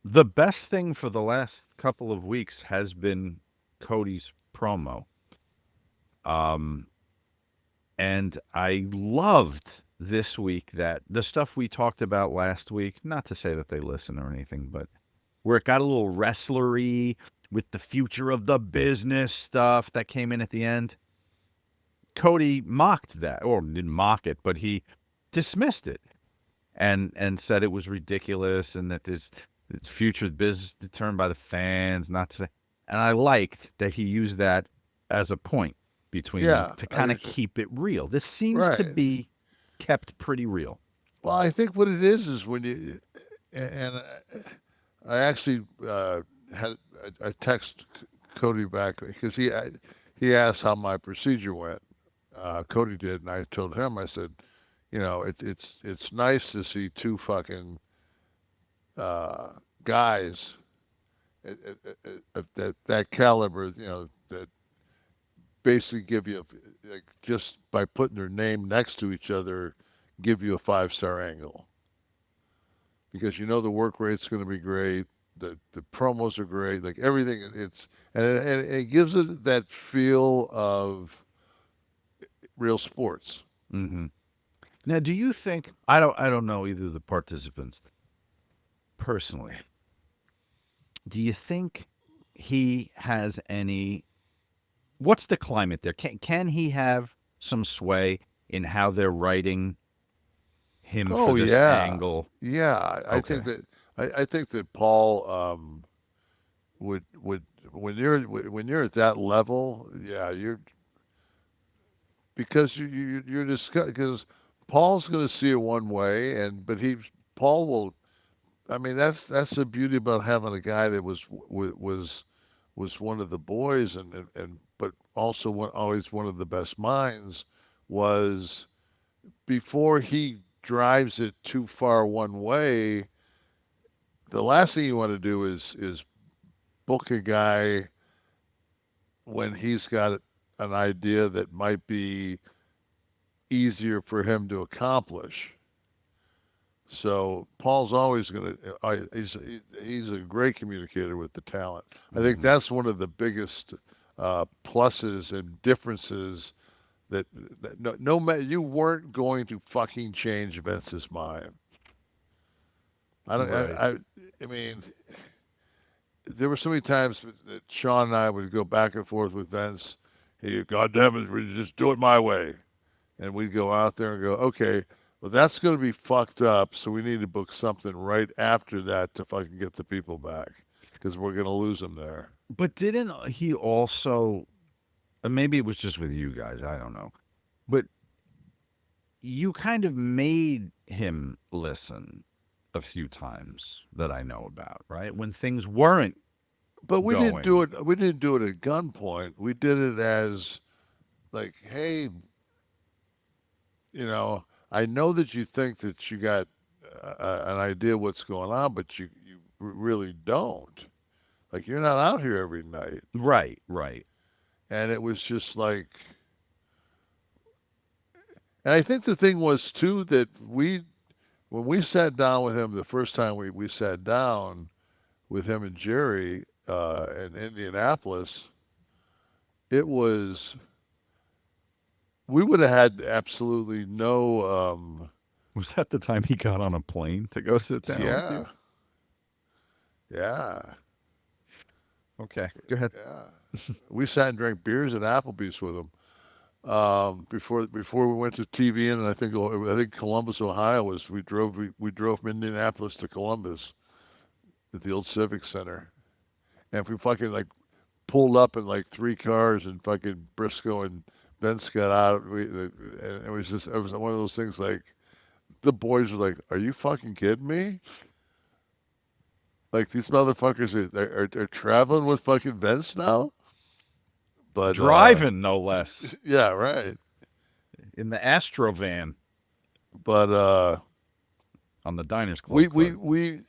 The best thing for the last couple of weeks has been Cody's promo. Um, and I loved this week that the stuff we talked about last week, not to say that they listen or anything, but where it got a little wrestlery with the future of the business stuff that came in at the end. Cody mocked that, or didn't mock it, but he dismissed it and said it was ridiculous and that this future business determined by the fans, not to say. And I liked that he used that as a point between them Yeah, to I kind mean, of keep it real. This seems to right. be kept pretty real. Well, I think what it is when you and I actually had I text Cody back because he asked how my procedure went. Cody did, and I told him, I said, it's nice to see two fucking uh, guys that caliber, that basically give you like just by putting their name next to each other, give you a 5-star angle because the work rate's going to be great. The promos are great, like everything. And it gives it that feel of real sports. Hmm. Now, do you think I don't know either of the participants personally. Do you think he has any? What's the climate there? Can he have some sway in how they're writing him for Oh this yeah, angle? yeah. I Okay. think that I think that Paul would when you're at that level, yeah, you're because you're just because Paul's going to see it one way, but Paul will. I mean, that's the beauty about having a guy that was one of the boys and but also always one of the best minds was before he drives it too far one way. The last thing you want to do is book a guy when he's got an idea that might be easier for him to accomplish. So Paul's always going to. He's a great communicator with the talent. I think Hmm. that's one of the biggest pluses and differences. That no matter you weren't going to fucking change Vince's mind. I don't. Right. I mean, there were so many times that Sean and I would go back and forth with Vince. He, God damn it, we just do it my way. And we'd go out there and go, okay, well, that's going to be fucked up. So we need to book something right after that to fucking get the people back because we're going to lose them there. But didn't he also? Maybe it was just with you guys. I don't know. But you kind of made him listen a few times that I know about, right? When things weren't But we didn't do going. it. We didn't do it at gunpoint. We did it as like, hey, I know that you think that you got an idea what's going on, but you really don't. Like you're not out here every night. Right, right. And it was just like, and I think the thing was too that when we sat down with him the first time we sat down with him and Jerry in Indianapolis, it was we would have had absolutely no Was that the time he got on a plane to go sit down with you? yeah, yeah, Okay, go ahead. yeah. We sat and drank beers at Applebee's with him before we went to TV, and I think Columbus, Ohio was we drove from Indianapolis to Columbus at the old Civic Center, and if we fucking like pulled up in like three cars, and fucking Briscoe and Vince got out. And it was one of those things like the boys were like, "Are you fucking kidding me? Like these motherfuckers are traveling with fucking Vince now?" But Driving, no less, yeah, right. in the Astro van But on the Diners we Club we card. we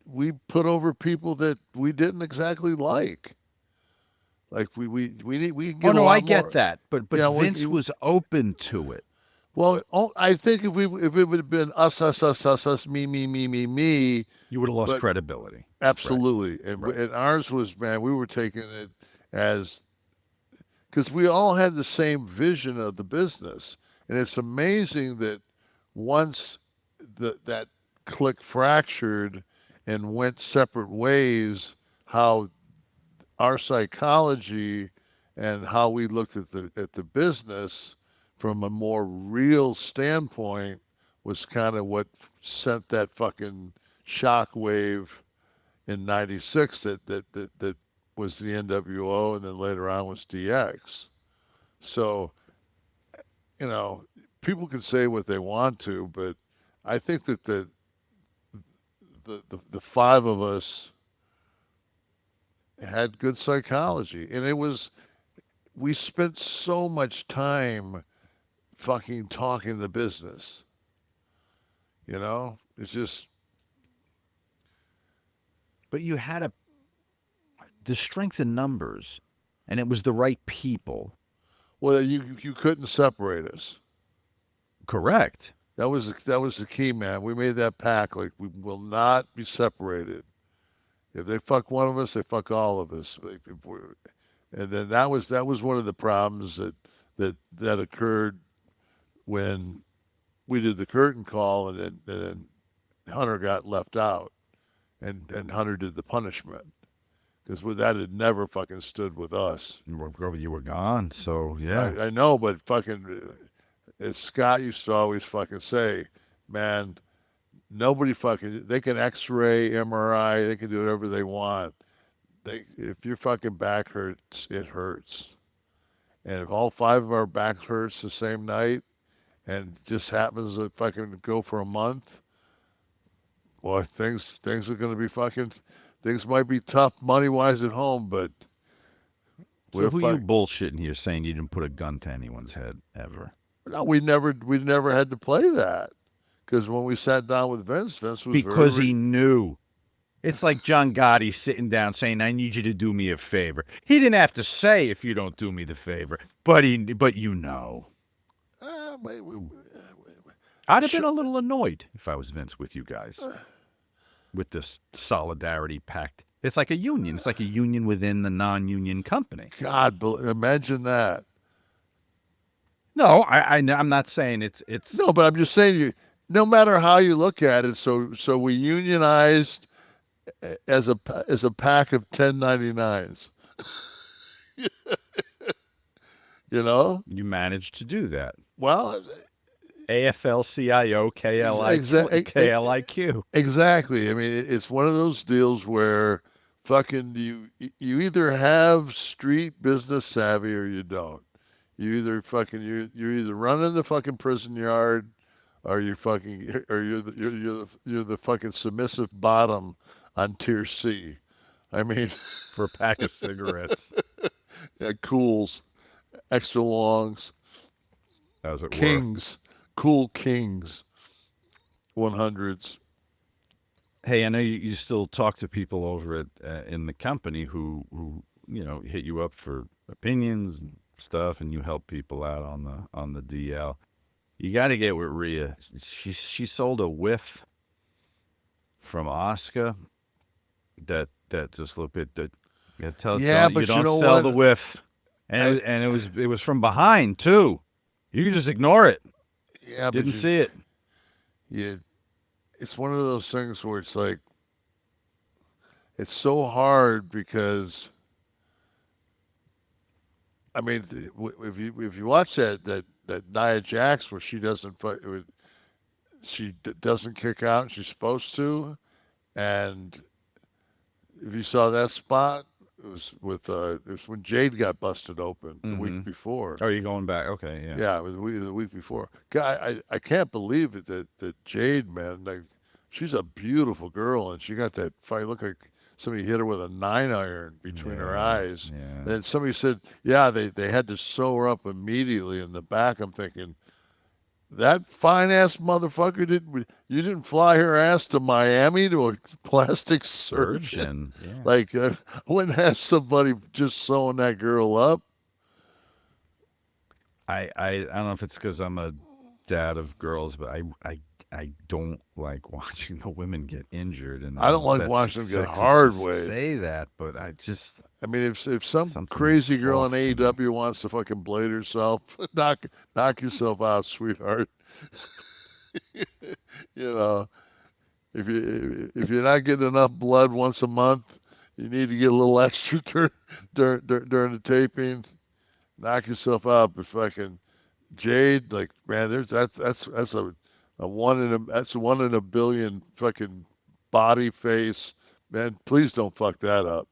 we put over people that we didn't exactly like. Like we can Oh get a no, I lot get more. that, but Yeah, Vince was open to it. Well, I think if it would have been us, me, You would have lost but credibility. Right. absolutely, Right. and ours was, man, we were taking it as, because we all had the same vision of the business, and it's amazing that once that clique fractured and went separate ways, how our psychology and how we looked at the business from a more real standpoint was kind of what sent that fucking shock wave in '96 that was the NWO, and then later on was DX. So, you know, people can say what they want to, but I think that the five of us had good psychology, and it was, we spent so much time fucking talking the business. You know, it's just, But you had the strength in numbers, and it was the right people. well, you couldn't separate us. Correct. That was the key, man. We made that pact, like, we will not be separated. If they fuck one of us, they fuck all of us. Like, and then that was one of the problems that occurred when we did the curtain call, and then Hunter got left out, and Hunter did the punishment, because that had never fucking stood with us. You were gone. So, yeah. I know, but fucking, as Scott used to always fucking say, man, nobody fucking, they can X-ray, MRI, they can do whatever they want. If your fucking back hurts, it hurts. And if all five of our backs hurts the same night, and just happens to fucking go for a month, well, things are gonna be fucking, things might be tough money wise at home, but So we're who you fuck. bullshitting here saying you didn't put a gun to anyone's head ever? No, we never had to play that, because when we sat down with Vince, Vince was Because very. he knew. It's like John Gotti sitting down saying, "I need you to do me a favor." He didn't have to say if you don't do me the favor, but you know. I'd have been Sure. a little annoyed if I was Vince with you guys with this solidarity pact. It's like a union. It's like a union within the non-union company. God, imagine that. No, I'm not saying it's No, but I'm just saying, no matter how you look at it, so we unionized as a pack of 1099s. You know? you managed to do that. Well, AFL-CIO KLIQ. exactly. I mean, it's one of those deals where fucking you either have street business savvy or you don't. You either fucking you're either running the fucking prison yard, or you're the fucking submissive bottom on tier C. I mean, For a pack of cigarettes. yeah, cools, extra longs, How's it worth? kings, cool kings, 100s. Hey, I know you still talk to people over at in the company who hit you up for opinions and stuff, and you help people out on the DL. You got to get with Rhea. She sold a whiff from Aska that just look bit that yeah, tell Yeah, don't you but you don't know sell the what? whiff, and I it was from behind too. You can just ignore it. yeah, but Didn't see it. you it's one of those things where it's like, it's so hard because, I mean, if you watch that Nia Jax where she doesn't kick out and she's supposed to, and if you saw that spot, it was when Jade got busted open the week Mm-hmm. before. Oh, you're going back? Okay, yeah. Yeah, it was the week before. God, I can't believe it that Jade, man, like, she's a beautiful girl, and she got that fight. Look like somebody hit her with a 9-iron between her Yeah, eyes. yeah. And then somebody said, yeah, they had to sew her up immediately in the back. I'm thinking, that fine ass motherfucker didn't. You didn't fly her ass to Miami to a plastic surgeon. Surgeon. Yeah. Like, I wouldn't have somebody just sewing that girl up. I don't know if it's because I'm a dad of girls, but I don't like watching the women get injured, and I I don't don't know if like that's watching them get sexist to hard way. say that, but I just I mean, if some something's crazy girl in off to me. AEW wants to fucking blade herself, knock yourself out, sweetheart. You know, if you're not getting enough blood once a month, you need to get a little extra during the taping. Knock yourself out, but fucking Jade, like man, that's a one in a billion fucking body face. Man, please don't fuck that up.